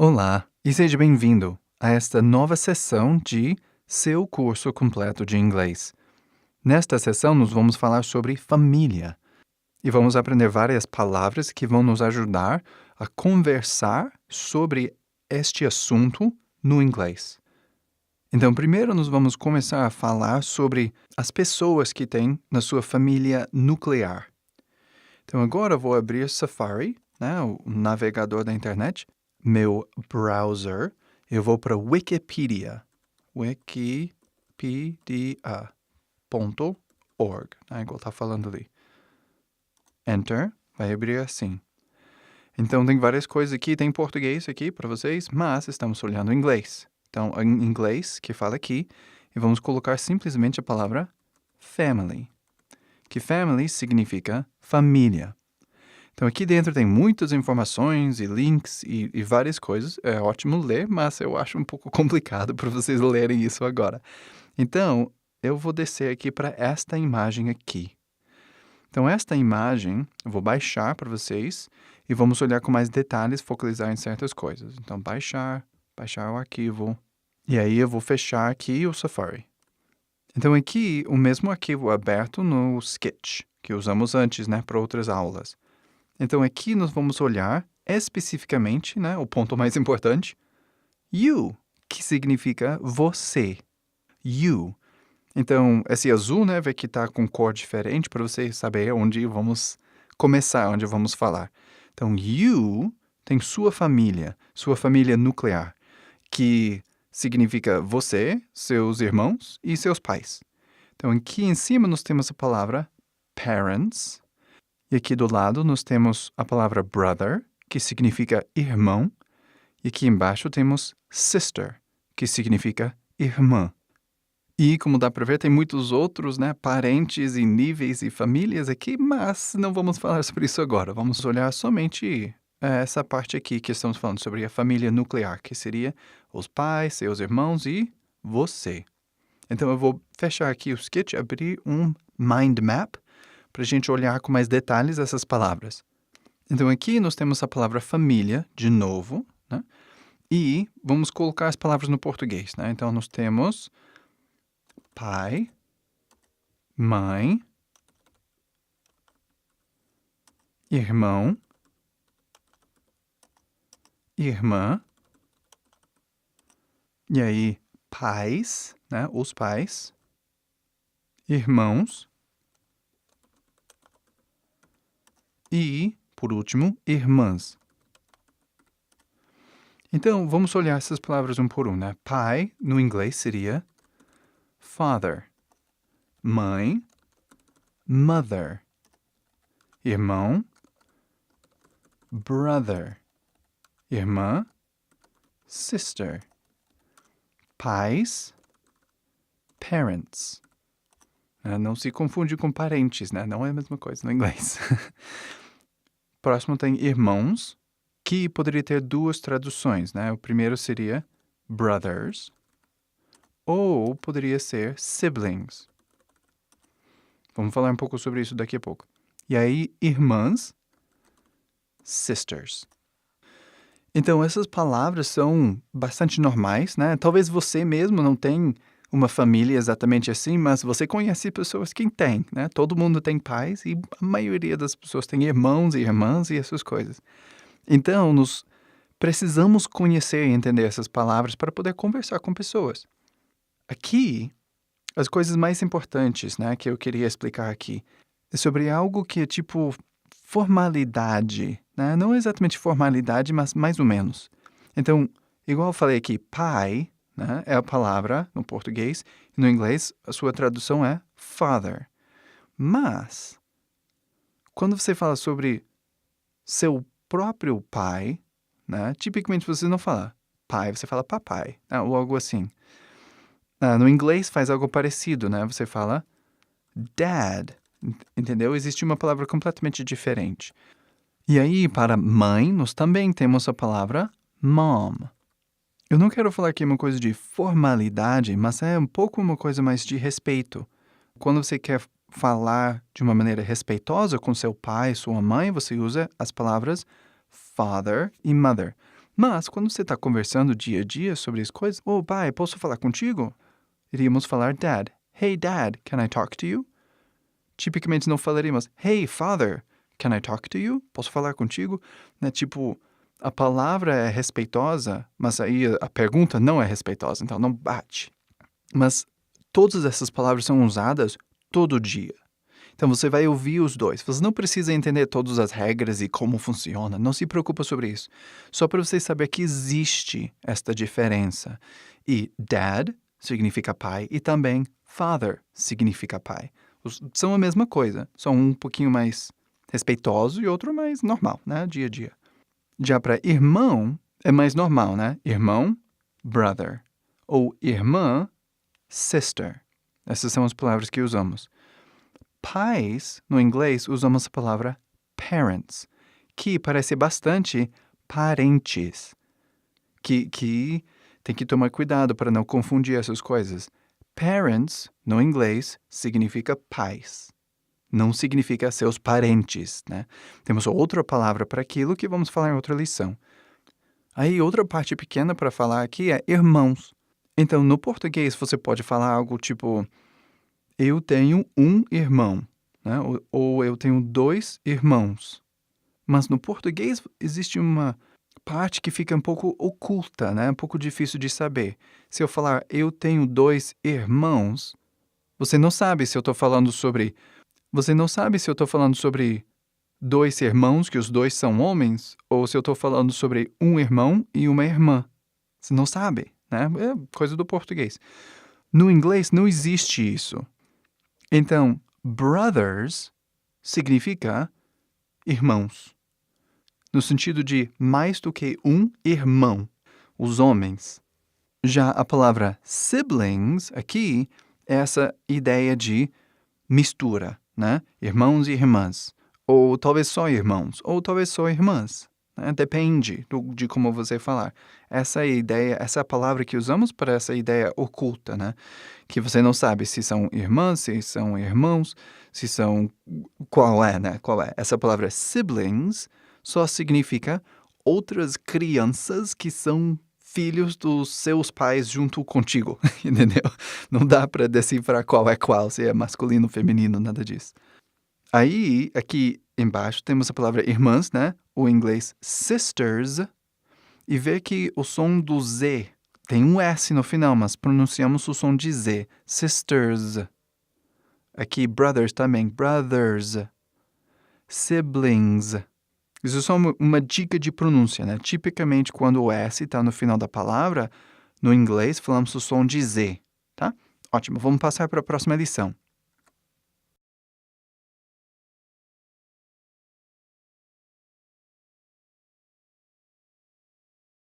Olá e seja bem-vindo a esta nova sessão de seu curso completo de inglês. Nesta sessão, nós vamos falar sobre família e vamos aprender várias palavras que vão nos ajudar a conversar sobre este assunto no inglês. Então, primeiro, nós vamos começar a falar sobre as pessoas que têm na sua família nuclear. Então, agora eu vou abrir Safari, né, o navegador da internet, meu browser. Eu vou para Wikipedia, wikipedia.org, né, igual está falando ali. Enter, vai abrir assim. Então, tem várias coisas aqui, tem português aqui para vocês, mas estamos olhando em inglês. Então, em inglês, que fala aqui, e vamos colocar simplesmente a palavra family, que family significa família. Então, aqui dentro tem muitas informações e links e várias coisas. É ótimo ler, mas eu acho um pouco complicado para vocês lerem isso agora. Então, eu vou descer aqui para esta imagem aqui. Então, esta imagem eu vou baixar para vocês e vamos olhar com mais detalhes, focalizar em certas coisas. Então, baixar o arquivo. E aí eu vou fechar aqui o Safari. Então, aqui, o mesmo arquivo aberto no Sketch, que usamos antes, né, para outras aulas. Então, aqui nós vamos olhar especificamente, né, o ponto mais importante, you, que significa você. You. Então, esse azul, né, vê que está com cor diferente para você saber onde vamos começar, onde vamos falar. Então, you tem sua família nuclear, que significa você, seus irmãos e seus pais. Então, aqui em cima nós temos a palavra parents. E aqui do lado nós temos a palavra brother, que significa irmão. E aqui embaixo temos sister, que significa irmã. E, como dá para ver, tem muitos outros, né, parentes e níveis e famílias aqui, mas não vamos falar sobre isso agora. Vamos olhar somente essa parte aqui que estamos falando sobre a família nuclear, que seria os pais, seus irmãos e você. Então, eu vou fechar aqui o Sketch, abrir um mind map, para a gente olhar com mais detalhes essas palavras. Então, aqui nós temos a palavra família, de novo, né? E vamos colocar as palavras no português, né? Então, nós temos pai, mãe, irmão, irmã, e aí pais, né? Os pais, irmãos, e, por último, irmãs. Então, vamos olhar essas palavras um por um, né? Pai, no inglês, seria father. Mãe, mother. Irmão, brother. Irmã, sister. Pais, parents. Não se confunde com parentes, né? Não é a mesma coisa no inglês. Próximo tem irmãos, que poderia ter duas traduções, né? O primeiro seria brothers, ou poderia ser siblings. Vamos falar um pouco sobre isso daqui a pouco. E aí, irmãs, sisters. Então, essas palavras são bastante normais, né? Talvez você mesmo não tenha uma família exatamente assim, mas você conhece pessoas que têm, né? Todo mundo tem pais e a maioria das pessoas tem irmãos e irmãs e essas coisas. Então, nós precisamos conhecer e entender essas palavras para poder conversar com pessoas. Aqui, as coisas mais importantes, né, que eu queria explicar aqui, é sobre algo que é tipo formalidade, né? Não exatamente formalidade, mas mais ou menos. Então, igual eu falei aqui, pai, né, é a palavra no português, e no inglês a sua tradução é father. Mas, quando você fala sobre seu próprio pai, né, tipicamente você não fala pai, você fala papai, né, ou algo assim. No inglês faz algo parecido, né? Você fala dad, entendeu? Existe uma palavra completamente diferente. E aí, para mãe, nós também temos a palavra mom. Eu não quero falar aqui uma coisa de formalidade, mas é um pouco uma coisa mais de respeito. Quando você quer falar de uma maneira respeitosa com seu pai, sua mãe, você usa as palavras father e mother. Mas, quando você está conversando dia a dia sobre as coisas, oh, pai, posso falar contigo? Iríamos falar dad. Hey, dad, can I talk to you? Tipicamente não falaríamos, hey, father, can I talk to you? Posso falar contigo? Né? Tipo, a palavra é respeitosa, mas aí a pergunta não é respeitosa, então não bate. Mas todas essas palavras são usadas todo dia. Então você vai ouvir os dois. Você não precisa entender todas as regras e como funciona. Não se preocupa sobre isso. Só para você saber que existe esta diferença. E dad significa pai e também father significa pai. São a mesma coisa, só um pouquinho mais respeitoso e outro mais normal, né? Dia a dia. Já para irmão, é mais normal, né? Irmão, brother. Ou irmã, sister. Essas são as palavras que usamos. Pais, no inglês, usamos a palavra parents, que parece bastante parentes. Que tem que tomar cuidado para não confundir essas coisas. Parents, no inglês, significa pais. Não significa seus parentes, né? Temos outra palavra para aquilo que vamos falar em outra lição. Aí, outra parte pequena para falar aqui é irmãos. Então, no português, você pode falar algo tipo, eu tenho um irmão, né? Ou eu tenho 2 irmãos. Mas no português existe uma parte que fica um pouco oculta, né? Um pouco difícil de saber. Se eu falar, eu tenho 2 irmãos, você não sabe se eu estou falando sobre... Você não sabe se eu estou falando sobre 2 irmãos, que os dois são homens, ou se eu estou falando sobre um irmão e uma irmã. Você não sabe, né? É coisa do português. No inglês não existe isso. Então, brothers significa irmãos. No sentido de mais do que um irmão, os homens. Já a palavra siblings aqui é essa ideia de mistura, né? Irmãos e irmãs. Ou talvez só irmãos, ou talvez só irmãs. Né? Depende de como você falar. Essa é a ideia, essa é a palavra que usamos para essa ideia oculta, né? Que você não sabe se são irmãs, se são irmãos, se são... Qual é, né? Qual é? Essa palavra siblings só significa outras crianças que são filhos dos seus pais junto contigo, entendeu? Não dá para decifrar qual é qual, se é masculino, feminino, nada disso. Aí, aqui embaixo, temos a palavra irmãs, né? O inglês sisters, e vê que o som do Z tem um S no final, mas pronunciamos o som de Z, sisters. Aqui, brothers também, brothers. Siblings. Isso é só uma dica de pronúncia, né? Tipicamente, quando o S está no final da palavra, no inglês falamos o som de Z, tá? Ótimo, vamos passar para a próxima lição.